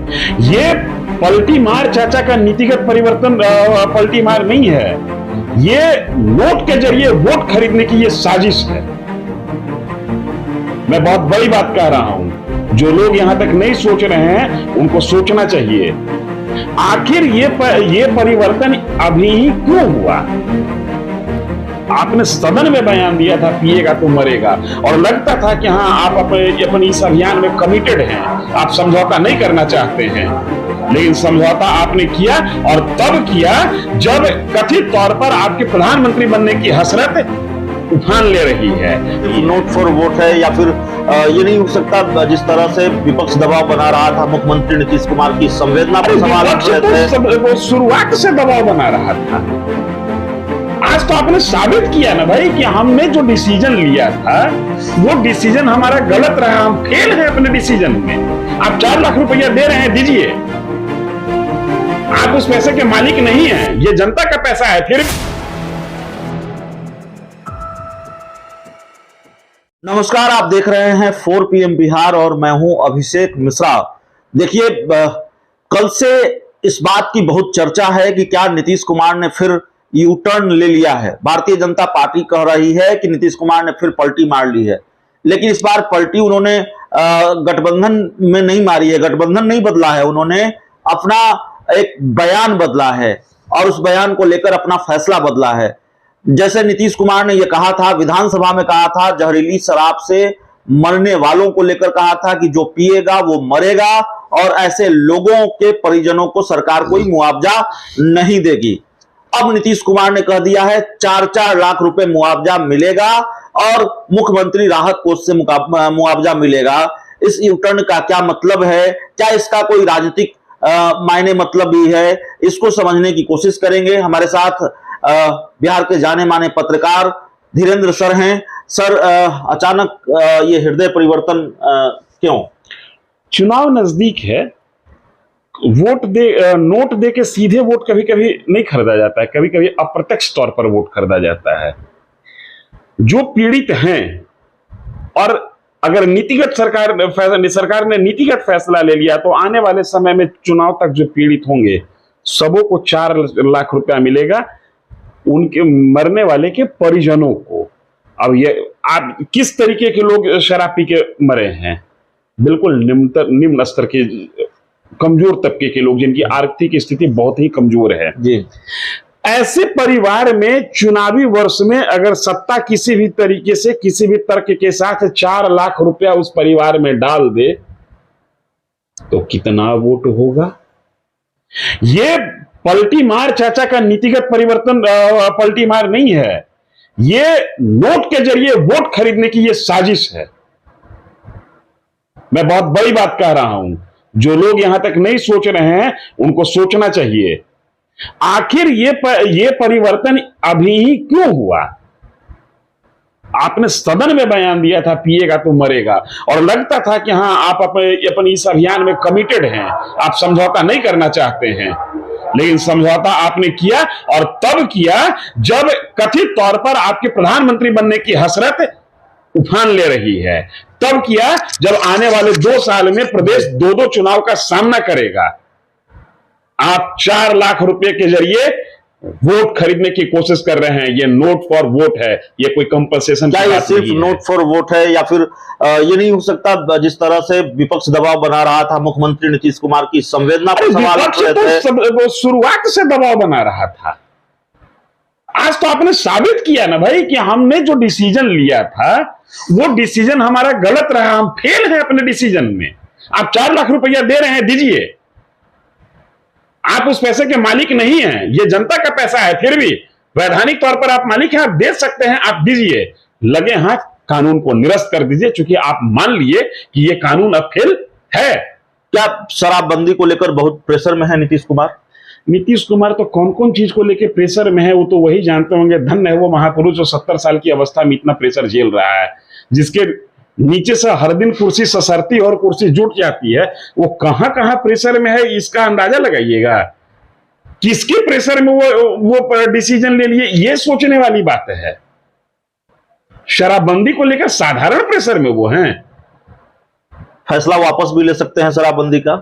ये पलटी मार चाचा का नीतिगत परिवर्तन पलटी मार नहीं है। ये नोट के जरिए वोट खरीदने की ये साजिश है। मैं बहुत बड़ी बात कह रहा हूं। जो लोग यहां तक नहीं सोच रहे हैं उनको सोचना चाहिए। आखिर ये परिवर्तन अभी ही क्यों हुआ? आपने सदन में बयान दिया था पिएगा तो मरेगा, और लगता था कि हाँ आप अपने इस अभियान में कमिटेड हैं, आप समझौता नहीं करना चाहते हैं। लेकिन समझौता आपने किया, और तब किया जब कथित तौर पर आपके प्रधानमंत्री बनने की हसरत उफान ले रही है। नोट फॉर वोट है, या फिर ये नहीं हो सकता जिस तरह से विपक्ष दबाव बना रहा था मुख्यमंत्री नीतीश कुमार की संवेदना पर सवाल तो शुरुआत से दबाव बना रहा था। आज तो आपने साबित किया ना भाई कि हमने जो डिसीजन लिया था वो डिसीजन हमारा गलत रहा, हम फेल हैं अपने डिसीजन में। आप 4 लाख रुपया दे रहे हैं, दीजिए। आप उस पैसे के मालिक नहीं हैं, ये जनता का पैसा है। फिर नमस्कार, आप देख रहे हैं 4 PM बिहार और मैं हूं अभिषेक मिश्रा। देखिए, कल से इस बात की बहुत चर्चा है कि क्या नीतीश कुमार ने फिर यू टर्न ले लिया है। भारतीय जनता पार्टी कह रही है कि नीतीश कुमार ने फिर पलटी मार ली है, लेकिन इस बार पलटी उन्होंने गठबंधन में नहीं मारी है, गठबंधन नहीं बदला है, उन्होंने अपना एक बयान बदला है और उस बयान को लेकर अपना फैसला बदला है। जैसे नीतीश कुमार ने यह कहा था, विधानसभा में कहा था, जहरीली शराब से मरने वालों को लेकर कहा था कि जो पिएगा वो मरेगा, और ऐसे लोगों के परिजनों को सरकार कोई मुआवजा नहीं देगी। अब नीतीश कुमार ने कह दिया है 4-4 लाख रुपए मुआवजा मिलेगा और मुख्यमंत्री राहत कोष से मुआवजा मिलेगा। इस यूटर्न का क्या मतलब है? क्या इसका कोई राजनीतिक मायने मतलब भी है? इसको समझने की कोशिश करेंगे। हमारे साथ बिहार के जाने माने पत्रकार धीरेन्द्र सर हैं। सर, अचानक ये हृदय परिवर्तन क्यों? चुनाव नजदीक है, नोट दे के सीधे वोट कभी कभी नहीं खरीदा जाता है, कभी कभी अप्रत्यक्ष तौर पर वोट खरीदा जाता है। जो पीड़ित हैं, और अगर सरकार ने नीतिगत फैसला ले लिया तो आने वाले समय में चुनाव तक जो पीड़ित होंगे सबों को 4 लाख रुपया मिलेगा, उनके मरने वाले के परिजनों को। अब ये आप किस तरीके के लोग शराब पी के मरे हैं? बिल्कुल निम्न स्तर के कमजोर तबके के लोग, जिनकी आर्थिक स्थिति बहुत ही कमजोर है जी। ऐसे परिवार में चुनावी वर्ष में अगर सत्ता किसी भी तरीके से किसी भी तर्क के साथ 4 लाख रुपया उस परिवार में डाल दे तो कितना वोट होगा? ये पलटी मार चाचा का नीतिगत परिवर्तन पलटी मार नहीं है। ये नोट के जरिए वोट खरीदने की ये साजिश है। मैं बहुत बड़ी बात कह रहा हूं। जो लोग यहां तक नहीं सोच रहे हैं उनको सोचना चाहिए। आखिर ये परिवर्तन अभी ही क्यों हुआ? आपने सदन में बयान दिया था पिएगा तो मरेगा, और लगता था कि हाँ आप अपने इस अभियान में कमिटेड हैं, आप समझौता नहीं करना चाहते हैं। लेकिन समझौता आपने किया, और तब किया जब कथित तौर पर आपके प्रधानमंत्री बनने की हसरत उफान ले रही है। तब किया जब आने वाले 2 साल में प्रदेश 2 चुनाव का सामना करेगा। आप 4 लाख रुपए के जरिए वोट खरीदने की कोशिश कर रहे हैं। ये नोट फॉर वोट है, ये कोई कंपनसेशन की बात सिर्फ नहीं है। नोट फॉर वोट है, या फिर ये नहीं हो सकता जिस तरह से विपक्ष दबाव बना रहा था मुख्यमंत्री नीतीश कुमार की संवेदना पर सवाल तो शुरुआत से दबाव बना रहा था। आज तो आपने साबित किया ना भाई कि हमने जो डिसीजन लिया था वो डिसीजन हमारा गलत रहा, हम फेल हैं अपने डिसीजन में। आप 4 लाख रुपया दे रहे हैं, दीजिए। आप उस पैसे के मालिक नहीं हैं, ये जनता का पैसा है। फिर भी वैधानिक तौर पर आप मालिक हैं, आप दे सकते हैं, आप दीजिए। लगे हाथ कानून को निरस्त कर दीजिए, क्योंकि आप मान लिए कि ये कानून अब फेल है। क्या शराबबंदी को लेकर बहुत प्रेशर में है नीतीश कुमार? नीतीश कुमार तो कौन कौन चीज को लेकर प्रेशर में है वो तो वही जानते होंगे। धन्य है वो महापुरुष जो 70 साल की अवस्था में इतना प्रेशर झेल रहा है, जिसके नीचे से हर दिन कुर्सी ससरती और कुर्सी जुट जाती है। वो कहां कहां प्रेशर में है इसका अंदाजा लगाइएगा। किसके प्रेशर में वो डिसीजन ले लिए, ये सोचने वाली बात है। शराबबंदी को लेकर साधारण प्रेशर में वो हैं। फैसला वापस भी ले सकते हैं शराबबंदी का?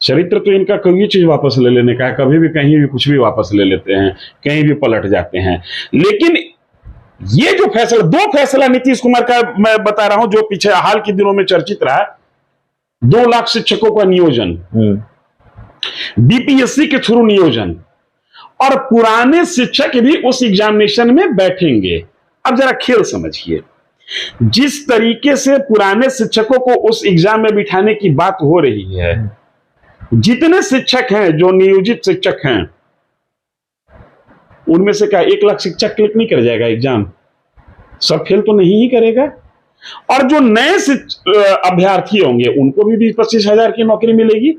चरित्र तो इनका कोई चीज वापस ले लेने का है, कभी भी कहीं भी कुछ भी वापस ले लेते हैं, कहीं भी पलट जाते हैं। लेकिन ये जो फैसला, दो फैसला नीतीश कुमार का मैं बता रहा हूं जो पीछे हाल के दिनों में चर्चित रहा, 2 लाख शिक्षकों का नियोजन, बीपीएससी के थ्रू नियोजन, और पुराने शिक्षक भी उस एग्जामिनेशन में बैठेंगे। अब जरा खेल समझिए, जिस तरीके से पुराने शिक्षकों को उस एग्जाम में बिठाने की बात हो रही है, जितने शिक्षक हैं जो नियोजित शिक्षक हैं, उनमें से क्या 1 लाख शिक्षक क्लिक नहीं कर जाएगा एग्जाम? सब फेल तो नहीं ही करेगा। और जो नए अभ्यर्थी होंगे उनको भी 20-25 हजार की नौकरी मिलेगी।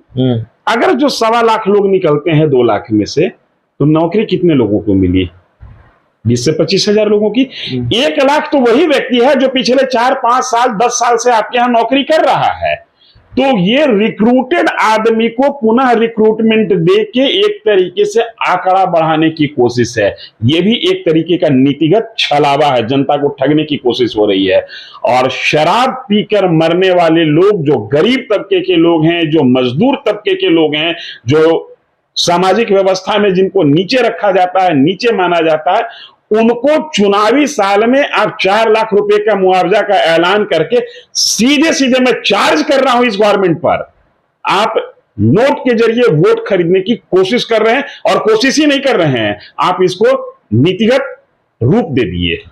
अगर जो 1.25 लाख लोग निकलते हैं 2 लाख में से, तो नौकरी कितने लोगों को मिली? 20 से 25 हजार लोगों की। 1 लाख तो वही व्यक्ति है जो पिछले 4-5 साल 10 साल से आपके यहां नौकरी कर रहा है। तो ये रिक्रूटेड आदमी को पुनः रिक्रूटमेंट दे के एक तरीके से आंकड़ा बढ़ाने की कोशिश है। ये भी एक तरीके का नीतिगत छलावा है, जनता को ठगने की कोशिश हो रही है। और शराब पीकर मरने वाले लोग, जो गरीब तबके के लोग हैं, जो मजदूर तबके के लोग हैं, जो सामाजिक व्यवस्था में जिनको नीचे रखा जाता है, नीचे माना जाता है, उनको चुनावी साल में आप 4 लाख रुपए का मुआवजा का ऐलान करके सीधे सीधे मैं चार्ज कर रहा हूं इस गवर्नमेंट पर, आप नोट के जरिए वोट खरीदने की कोशिश कर रहे हैं। और कोशिश ही नहीं कर रहे हैं, आप इसको नीतिगत रूप दे दिए।